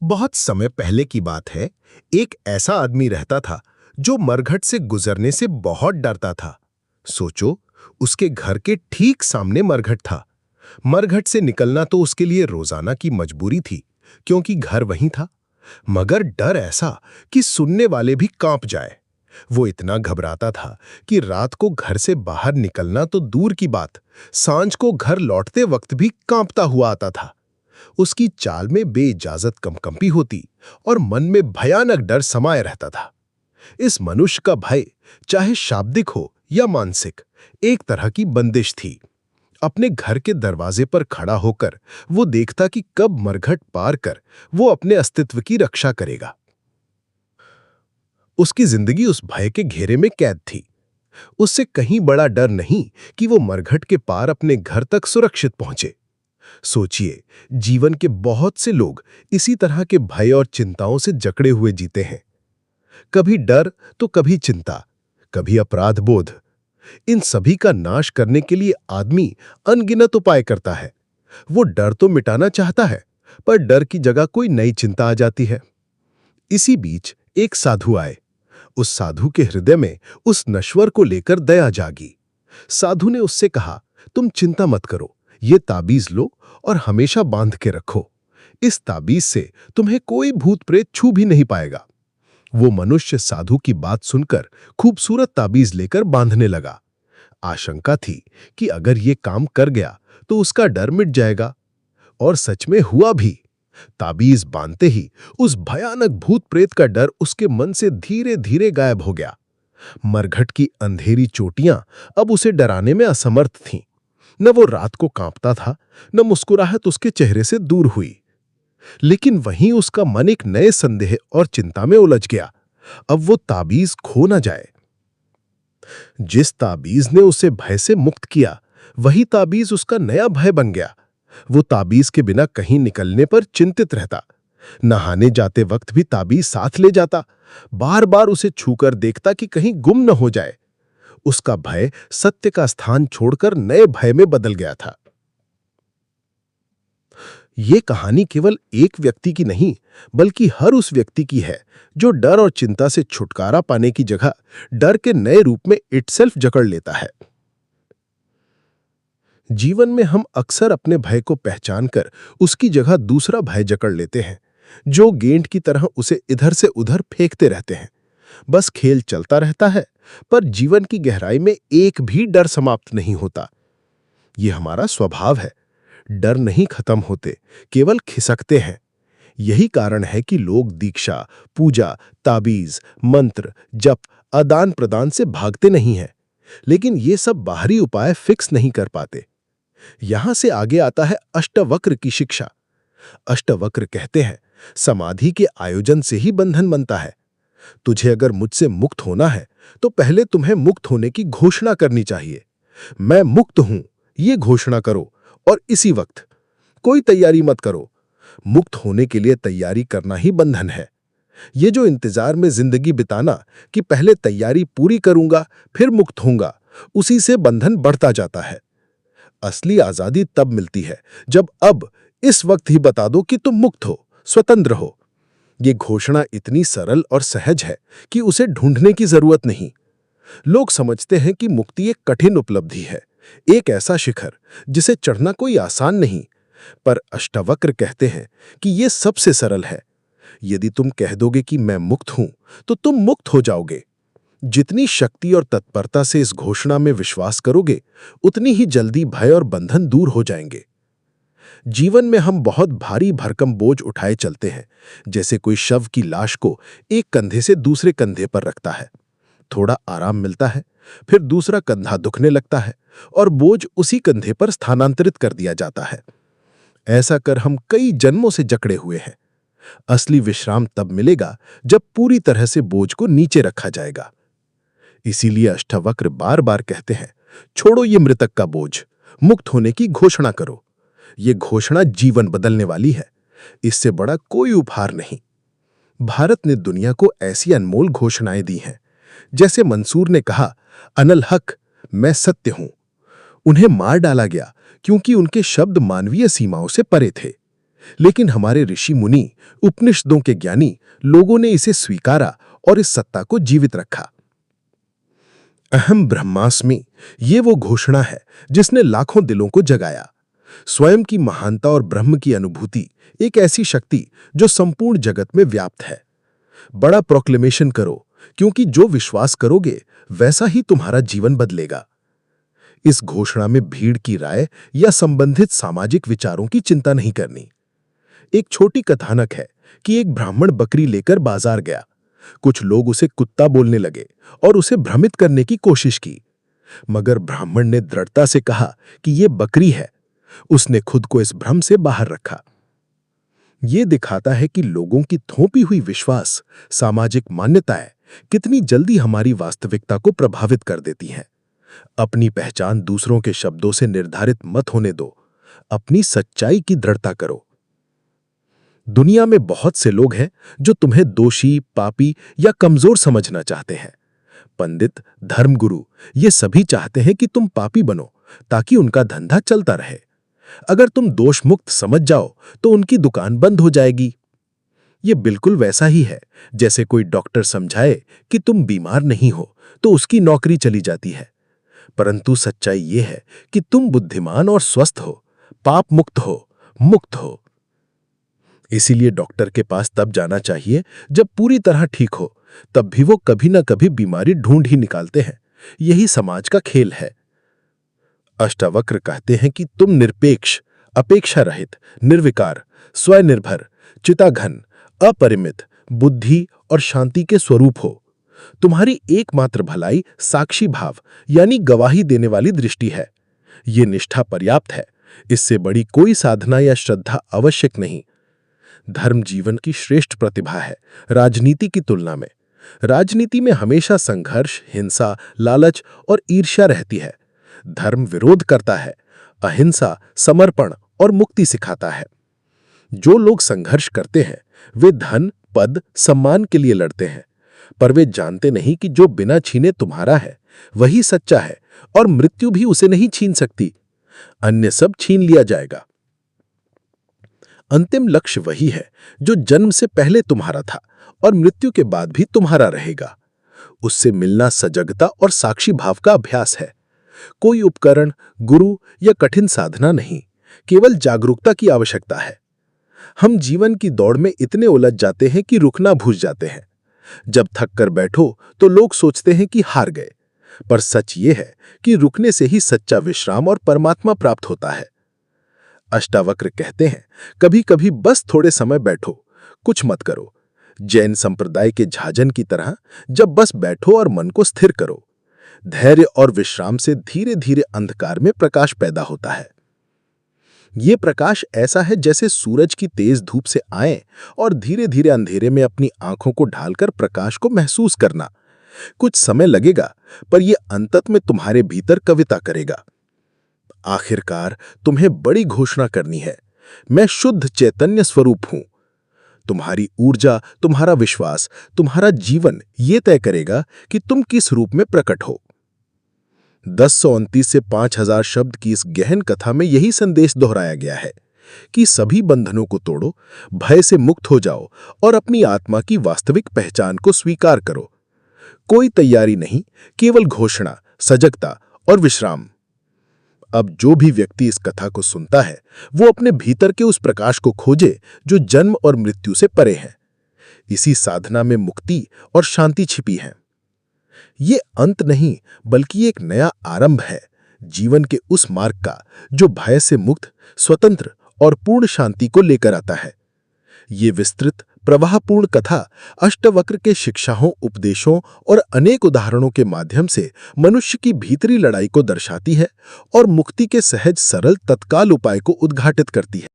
बहुत समय पहले की बात है। एक ऐसा आदमी रहता था जो मरघट से गुजरने से बहुत डरता था। सोचो, उसके घर के ठीक सामने मरघट था। मरघट से निकलना तो उसके लिए रोजाना की मजबूरी थी, क्योंकि घर वहीं था। मगर डर ऐसा कि सुनने वाले भी कांप जाए। वो इतना घबराता था कि रात को घर से बाहर निकलना तो दूर की बात, सांझ को घर लौटते वक्त भी कांपता हुआ आता था। उसकी चाल में बेइजाजत कंपकंपी होती और मन में भयानक डर समाये रहता था। इस मनुष्य का भय, चाहे शाब्दिक हो या मानसिक, एक तरह की बंदिश थी। अपने घर के दरवाजे पर खड़ा होकर वो देखता कि कब मरघट पार कर वो अपने अस्तित्व की रक्षा करेगा। उसकी जिंदगी उस भय के घेरे में कैद थी। उससे कहीं बड़ा डर नहीं कि वो मरघट के पार अपने घर तक सुरक्षित पहुंचे। सोचिए, जीवन के बहुत से लोग इसी तरह के भय और चिंताओं से जकड़े हुए जीते हैं। कभी डर तो कभी चिंता, कभी अपराध बोध। इन सभी का नाश करने के लिए आदमी अनगिनत उपाय करता है। वो डर तो मिटाना चाहता है, पर डर की जगह कोई नई चिंता आ जाती है। इसी बीच एक साधु आए। उस साधु के हृदय में उस नश्वर को लेकर दया जागी। साधु ने उससे कहा, तुम चिंता मत करो, ये ताबीज लो और हमेशा बांध के रखो। इस ताबीज से तुम्हें कोई भूत प्रेत छू भी नहीं पाएगा। वो मनुष्य साधु की बात सुनकर खूबसूरत ताबीज लेकर बांधने लगा। आशंका थी कि अगर ये काम कर गया तो उसका डर मिट जाएगा। और सच में हुआ भी। ताबीज बांधते ही उस भयानक भूत प्रेत का डर उसके मन से धीरे धीरे गायब हो गया। मरघट की अंधेरी चोटियां अब उसे डराने में असमर्थ थीं। न वो रात को कांपता था, न मुस्कुराहट उसके चेहरे से दूर हुई। लेकिन वहीं उसका मन एक नए संदेह और चिंता में उलझ गया। अब वो ताबीज खो न जाए। जिस ताबीज ने उसे भय से मुक्त किया, वही ताबीज उसका नया भय बन गया। वो ताबीज के बिना कहीं निकलने पर चिंतित रहता। नहाने जाते वक्त भी ताबीज साथ ले जाता। बार बार उसे छूकर देखता कि कहीं गुम न हो जाए। उसका भय सत्य का स्थान छोड़कर नए भय में बदल गया था। ये कहानी केवल एक व्यक्ति की नहीं, बल्कि हर उस व्यक्ति की है जो डर और चिंता से छुटकारा पाने की जगह डर के नए रूप में इटसेल्फ जकड़ लेता है। जीवन में हम अक्सर अपने भय को पहचानकर उसकी जगह दूसरा भय जकड़ लेते हैं, जो गेंद की तरह उसे इधर से उधर फेंकते रहते हैं। बस खेल चलता रहता है, पर जीवन की गहराई में एक भी डर समाप्त नहीं होता। यह हमारा स्वभाव है। डर नहीं खत्म होते, केवल खिसकते हैं। यही कारण है कि लोग दीक्षा, पूजा, ताबीज, मंत्र, जप, आदान प्रदान से भागते नहीं हैं, लेकिन ये सब बाहरी उपाय फिक्स नहीं कर पाते। यहां से आगे आता है अष्टवक्र की शिक्षा। अष्टवक्र कहते हैं, समाधि के आयोजन से ही बंधन बनता है। तुझे अगर मुझसे मुक्त होना है तो पहले तुम्हें मुक्त होने की घोषणा करनी चाहिए। मैं मुक्त हूं, ये घोषणा करो, और इसी वक्त। कोई तैयारी मत करो। मुक्त होने के लिए तैयारी करना ही बंधन है। ये जो इंतजार में जिंदगी बिताना कि पहले तैयारी पूरी करूंगा फिर मुक्त होऊंगा, उसी से बंधन बढ़ता जाता है। असली आजादी तब मिलती है जब अब इस वक्त ही बता दो कि तुम मुक्त हो, स्वतंत्र हो। ये घोषणा इतनी सरल और सहज है कि उसे ढूंढने की जरूरत नहीं। लोग समझते हैं कि मुक्ति एक कठिन उपलब्धि है, एक ऐसा शिखर जिसे चढ़ना कोई आसान नहीं। पर अष्टवक्र कहते हैं कि यह सबसे सरल है। यदि तुम कह दोगे कि मैं मुक्त हूं, तो तुम मुक्त हो जाओगे। जितनी शक्ति और तत्परता से इस घोषणा में विश्वास करोगे, उतनी ही जल्दी भय और बंधन दूर हो जाएंगे। जीवन में हम बहुत भारी भरकम बोझ उठाए चलते हैं, जैसे कोई शव की लाश को एक कंधे से दूसरे कंधे पर रखता है। थोड़ा आराम मिलता है, फिर दूसरा कंधा दुखने लगता है और बोझ उसी कंधे पर स्थानांतरित कर दिया जाता है। ऐसा कर हम कई जन्मों से जकड़े हुए हैं। असली विश्राम तब मिलेगा जब पूरी तरह से बोझ को नीचे रखा जाएगा। इसीलिए अष्टवक्र बार बार कहते हैं, छोड़ो ये मृतक का बोझ, मुक्त होने की घोषणा करो। ये घोषणा जीवन बदलने वाली है। इससे बड़ा कोई उपहार नहीं। भारत ने दुनिया को ऐसी अनमोल घोषणाएं दी हैं। जैसे मंसूर ने कहा, अनल हक, मैं सत्य हूं। उन्हें मार डाला गया क्योंकि उनके शब्द मानवीय सीमाओं से परे थे। लेकिन हमारे ऋषि मुनि, उपनिषदों के ज्ञानी लोगों ने इसे स्वीकारा और इस सत्ता को जीवित रखा। अहम ब्रह्मास्मि, ये वो घोषणा है जिसने लाखों दिलों को जगाया। स्वयं की महानता और ब्रह्म की अनुभूति, एक ऐसी शक्ति जो संपूर्ण जगत में व्याप्त है। बड़ा प्रोक्लेमेशन करो, क्योंकि जो विश्वास करोगे वैसा ही तुम्हारा जीवन बदलेगा। इस घोषणा में भीड़ की राय या संबंधित सामाजिक विचारों की चिंता नहीं करनी। एक छोटी कथानक है कि एक ब्राह्मण बकरी लेकर बाजार गया। कुछ लोग उसे कुत्ता बोलने लगे और उसे भ्रमित करने की कोशिश की, मगर ब्राह्मण ने दृढ़ता से कहा कि यह बकरी है। उसने खुद को इस भ्रम से बाहर रखा। यह दिखाता है कि लोगों की थोपी हुई विश्वास, सामाजिक मान्यताएं कितनी जल्दी हमारी वास्तविकता को प्रभावित कर देती हैं। अपनी पहचान दूसरों के शब्दों से निर्धारित मत होने दो, अपनी सच्चाई की दृढ़ता करो। दुनिया में बहुत से लोग हैं जो तुम्हें दोषी, पापी या कमजोर समझना चाहते हैं। पंडित, धर्मगुरु, ये सभी चाहते हैं कि तुम पापी बनो ताकि उनका धंधा चलता रहे। अगर तुम दोष मुक्त समझ जाओ तो उनकी दुकान बंद हो जाएगी। ये बिल्कुल वैसा ही है जैसे कोई डॉक्टर समझाए कि तुम बीमार नहीं हो तो उसकी नौकरी चली जाती है। परंतु सच्चाई ये है कि तुम बुद्धिमान और स्वस्थ हो, पाप मुक्त हो, मुक्त हो। इसीलिए डॉक्टर के पास तब जाना चाहिए जब पूरी तरह ठीक हो, तब भी वो कभी ना कभी बीमारी ढूंढ ही निकालते हैं। यही समाज का खेल है। अष्टावक्र कहते हैं कि तुम निरपेक्ष, अपेक्षा रहित, निर्विकार, स्वनिर्भर, चिताघन, अपरिमित, बुद्धि और शांति के स्वरूप हो। तुम्हारी एकमात्र भलाई साक्षी भाव यानी गवाही देने वाली दृष्टि है। ये निष्ठा पर्याप्त है, इससे बड़ी कोई साधना या श्रद्धा आवश्यक नहीं। धर्म जीवन की श्रेष्ठ प्रतिभा है राजनीति की तुलना में। राजनीति में हमेशा संघर्ष, हिंसा, लालच और ईर्ष्या रहती है। धर्म विरोध करता है, अहिंसा, समर्पण और मुक्ति सिखाता है। जो लोग संघर्ष करते हैं वे धन, पद, सम्मान के लिए लड़ते हैं, पर वे जानते नहीं कि जो बिना छीने तुम्हारा है वही सच्चा है और मृत्यु भी उसे नहीं छीन सकती। अन्य सब छीन लिया जाएगा। अंतिम लक्ष्य वही है जो जन्म से पहले तुम्हारा था और मृत्यु के बाद भी तुम्हारा रहेगा। उससे मिलना सजगता और साक्षी भाव का अभ्यास है। कोई उपकरण, गुरु या कठिन साधना नहीं, केवल जागरूकता की आवश्यकता है। हम जीवन की दौड़ में इतने उलझ जाते हैं कि रुकना भूल जाते हैं। जब थक कर बैठो तो लोग सोचते हैं कि हार गए, पर सच ये है कि रुकने से ही सच्चा विश्राम और परमात्मा प्राप्त होता है। अष्टावक्र कहते हैं, कभी कभी बस थोड़े समय बैठो, कुछ मत करो। जैन संप्रदाय के झाजन की तरह जब बस बैठो और मन को स्थिर करो। धैर्य और विश्राम से धीरे धीरे अंधकार में प्रकाश पैदा होता है। ये प्रकाश ऐसा है जैसे सूरज की तेज धूप से आए और धीरे धीरे अंधेरे में अपनी आंखों को ढालकर प्रकाश को महसूस करना। कुछ समय लगेगा, पर यह अंतत में तुम्हारे भीतर कविता करेगा। आखिरकार तुम्हें बड़ी घोषणा करनी है, मैं शुद्ध चैतन्य स्वरूप हूं। तुम्हारी ऊर्जा, तुम्हारा विश्वास, तुम्हारा जीवन ये तय करेगा कि तुम किस रूप में प्रकट हो। 1029 से 5000 शब्द की इस गहन कथा में यही संदेश दोहराया गया है कि सभी बंधनों को तोड़ो, भय से मुक्त हो जाओ और अपनी आत्मा की वास्तविक पहचान को स्वीकार करो। कोई तैयारी नहीं, केवल घोषणा, सजगता और विश्राम। अब जो भी व्यक्ति इस कथा को सुनता है वो अपने भीतर के उस प्रकाश को खोजे जो जन्म और मृत्यु से परे है। इसी साधना में मुक्ति और शांति छिपी है। ये अंत नहीं, बल्कि एक नया आरंभ है जीवन के उस मार्ग का जो भय से मुक्त, स्वतंत्र और पूर्ण शांति को लेकर आता है। ये विस्तृत, प्रवाहपूर्ण कथा अष्टवक्र के शिक्षाओं, उपदेशों और अनेक उदाहरणों के माध्यम से मनुष्य की भीतरी लड़ाई को दर्शाती है और मुक्ति के सहज, सरल, तत्काल उपाय को उद्घाटित करती है।